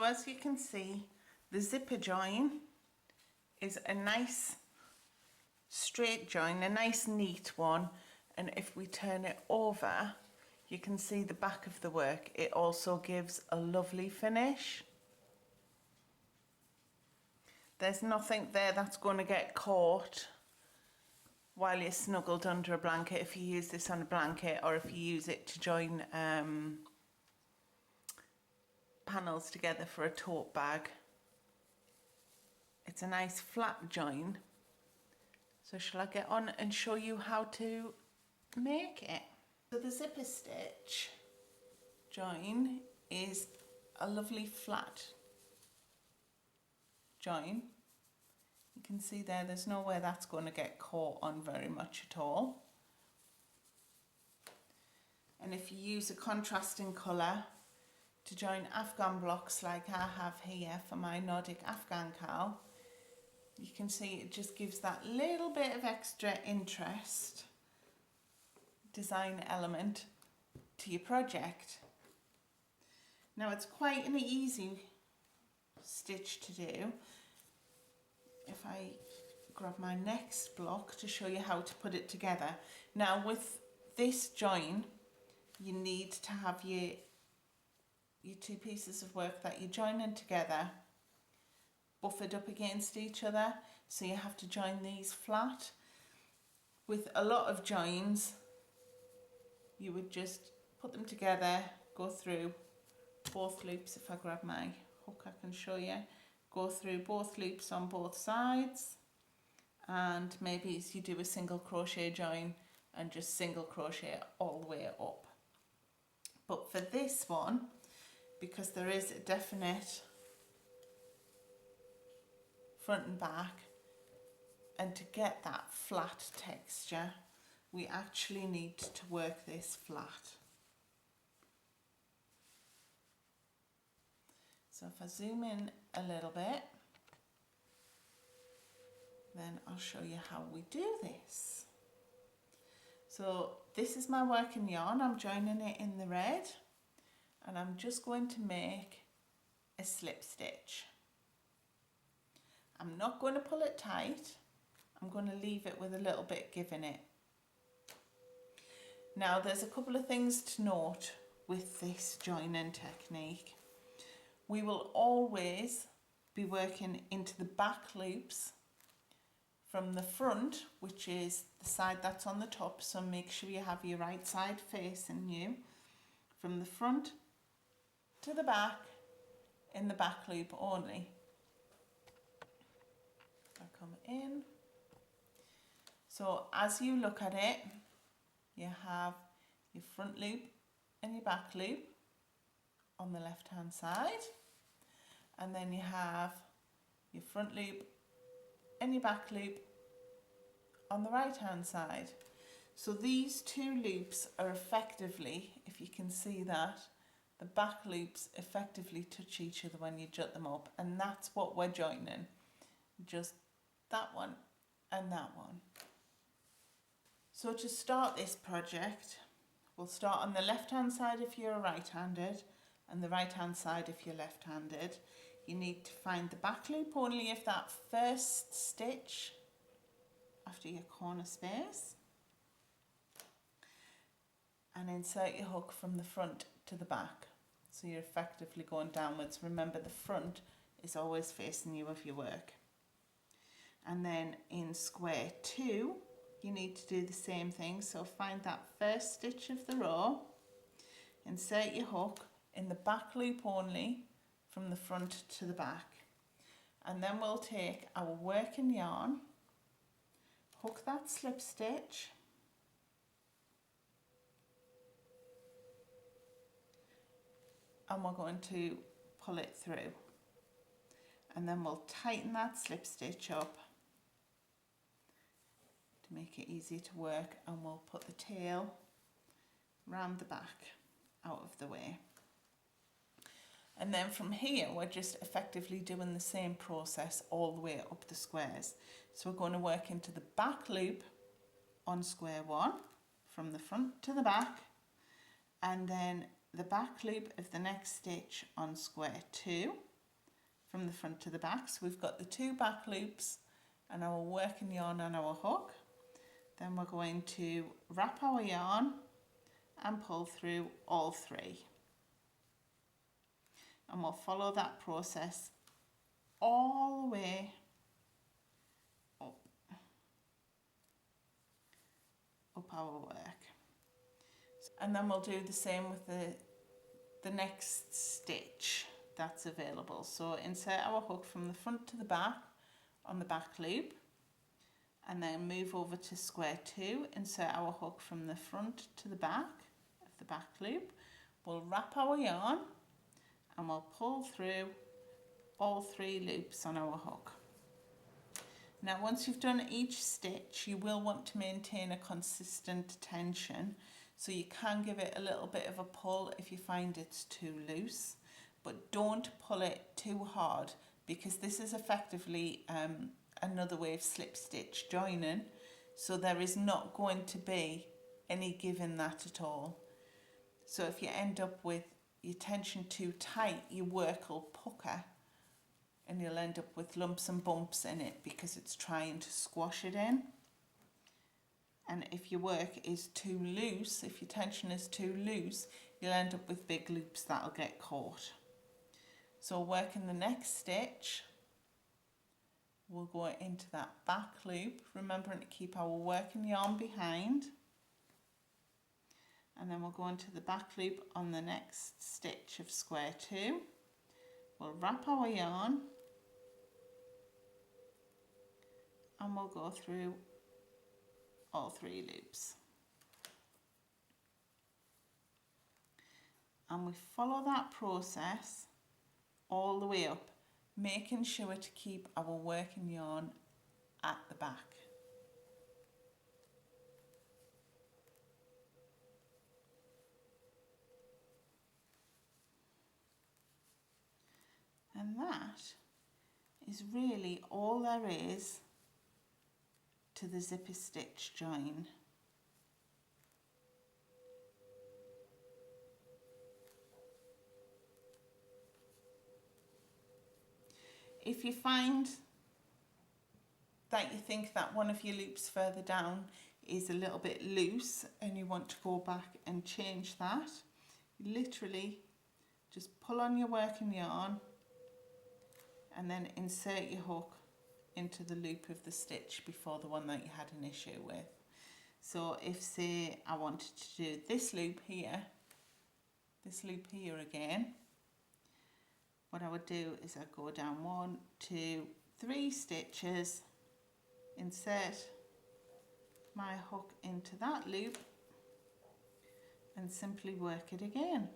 So as you can see, the zipper join is a nice straight join, a nice neat one, and if we turn it over you can see the back of the work. It also gives a lovely finish. There's nothing there that's going to get caught while you're snuggled under a blanket if you use this on a blanket, or if you use it to join panels together for a tote bag. It's a nice flat join. So shall I get on and show you how to make it? So the zipper stitch join is a lovely flat join. You can see there's nowhere that's going to get caught on very much at all. And if you use a contrasting colour to join Afghan blocks like I have here for my Nordic Afghan cowl, you can see it just gives that little bit of extra interest, design element to your project. Now it's quite an easy stitch to do. If I grab my next block to show you how to put it together. Now with this join you need to have your two pieces of work that you're joining together buffered up against each other, so you have to join these flat. With a lot of joins you would just put them together, go through both loops. If I grab my hook I can show you, go through both loops on both sides, and maybe you do a single crochet join and just single crochet all the way up. But for this one, because there is a definite front and back, and to get that flat texture we actually need to work this flat. So if I zoom in a little bit, then I'll show you how we do this. So this is my working yarn. I'm joining it in the red, and I'm just going to make a slip stitch. I'm not going to pull it tight, I'm going to leave it with a little bit give in it. Now there's a couple of things to note with this joining technique. We will always be working into the back loops from the front, which is the side that's on the top, so make sure you have your right side facing you. From the front to the back in the back loop only. I come in. So as you look at it, you have your front loop and your back loop on the left hand side, and then you have your front loop and your back loop on the right hand side. So these two loops are effectively, if you can see that, the back loops effectively touch each other when you jut them up, and that's what we're joining, just that one and that one. So to start this project, we'll start on the left hand side if you're right-handed, and the right hand side if you're left-handed. You need to find the back loop only of that first stitch after your corner space, and insert your hook from the front to the back, so you're effectively going downwards. Remember, the front is always facing you with your work. And then in square 2 you need to do the same thing, so find that first stitch of the row, insert your hook in the back loop only from the front to the back, and then we'll take our working yarn, hook that slip stitch, and we're going to pull it through, and then we'll tighten that slip stitch up to make it easy to work, and we'll put the tail round the back out of the way. And then from here we're just effectively doing the same process all the way up the squares. So we're going to work into the back loop on square 1 from the front to the back, and then the back loop of the next stitch on square 2, from the front to the back. So we've got the 2 back loops and our working yarn on our hook. Then we're going to wrap our yarn and pull through all 3. And we'll follow that process all the way up our work. And then we'll do the same with the next stitch that's available. So insert our hook from the front to the back on the back loop, and then move over to square 2, insert our hook from the front to the back of the back loop. We'll wrap our yarn and we'll pull through all 3 loops on our hook. Now once you've done each stitch, you will want to maintain a consistent tension, so you can give it a little bit of a pull if you find it's too loose, but don't pull it too hard, because this is effectively another way of slip stitch joining, so there is not going to be any give in that at all. So if you end up with your tension too tight, your work will pucker and you'll end up with lumps and bumps in it because it's trying to squash it in. And if your work is too loose, if your tension is too loose, you'll end up with big loops that'll get caught. So working the next stitch, we'll go into that back loop, remembering to keep our working yarn behind. And then we'll go into the back loop on the next stitch of square 2. We'll wrap our yarn and we'll go through all 3 loops. And we follow that process all the way up, making sure to keep our working yarn at the back. And that is really all there is to the zipper stitch join. If you find that you think that one of your loops further down is a little bit loose and you want to go back and change that, you literally just pull on your working yarn and then insert your hook into the loop of the stitch before the one that you had an issue with. So if, say, I wanted to do this loop here again, what I would do is I'd go down 1, 2, 3 stitches, insert my hook into that loop and simply work it again.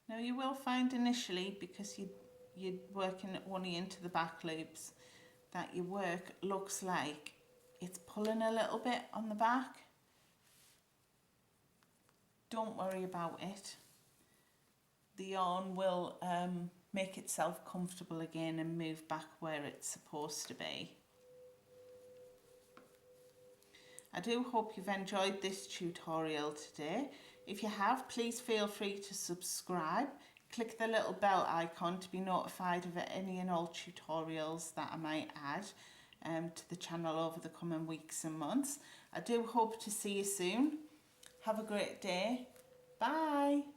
Now you will find initially, because you're working only into the back loops, that your work looks like it's pulling a little bit on the back. Don't worry about it. The yarn will make itself comfortable again and move back where it's supposed to be. I do hope you've enjoyed this tutorial today. If you have, please feel free to subscribe. Click the little bell icon to be notified of any and all tutorials that I might add to the channel over the coming weeks and months. I do hope to see you soon. Have a great day. Bye.